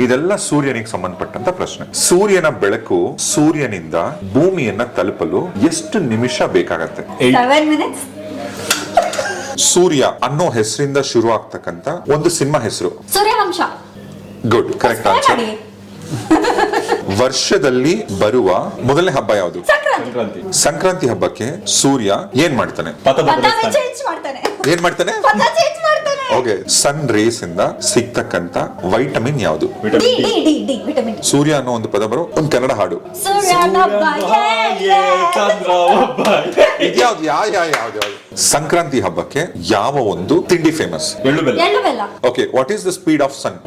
ಇದೆಲ್ಲ ಸೂರ್ಯನಿಗೆ ಸಂಬಂಧಪಟ್ಟಂತ ಪ್ರಶ್ನೆ. ಸೂರ್ಯನ ಬೆಳಕು ಸೂರ್ಯನಿಂದ ಭೂಮಿಯನ್ನ ತಲುಪಲು ಎಷ್ಟು ನಿಮಿಷ ಬೇಕಾಗತ್ತೆ? 7 minutes. ಸೂರ್ಯ ಅನ್ನೋ ಹೆಸರಿಂದ ಶುರು ಆಗ್ತಕ್ಕಂತ ಒಂದು ಸಿನಿಮಾ ಹೆಸರು. ಸೂರ್ಯವಂಶ. Good, correct answer. ವರ್ಷದಲ್ಲಿ ಬರುವ ಮೊದಲನೇ ಹಬ್ಬ ಯಾವುದು? ಸಂಕ್ರಾಂತಿ. ಸಂಕ್ರಾಂತಿ ಹಬ್ಬಕ್ಕೆ ಸೂರ್ಯ ಏನ್ ಮಾಡ್ತಾನೆ? ಚೇಂಜ್ ಮಾಡ್ತಾನೆ. ಏನ್ ಮಾಡ್ತಾನೆ? ಚೇಂಜ್ ಮಾಡ್ತಾನೆ. ಓಕೆ, ಸನ್ ರೇಸ್ ಇಂದ ಸಿಗ್ತಕ್ಕಂತ ವೈಟಮಿನ್ ಯಾವುದು? D vitamin. ಸೂರ್ಯ ಅನ್ನೋ ಒಂದು ಪದ ಬರೋ ಒಂದು ಕನ್ನಡ ಹಾಡು. ಇದ್ಯಾವ್ದು? ಯಾವ್ದು? ಸಂಕ್ರಾಂತಿ ಹಬ್ಬಕ್ಕೆ ಯಾವ ಒಂದು ತಿಂಡಿ ಫೇಮಸ್? ಎಳ್ಳು ಬೆಲ್ಲ. Okay, what is the speed of sun?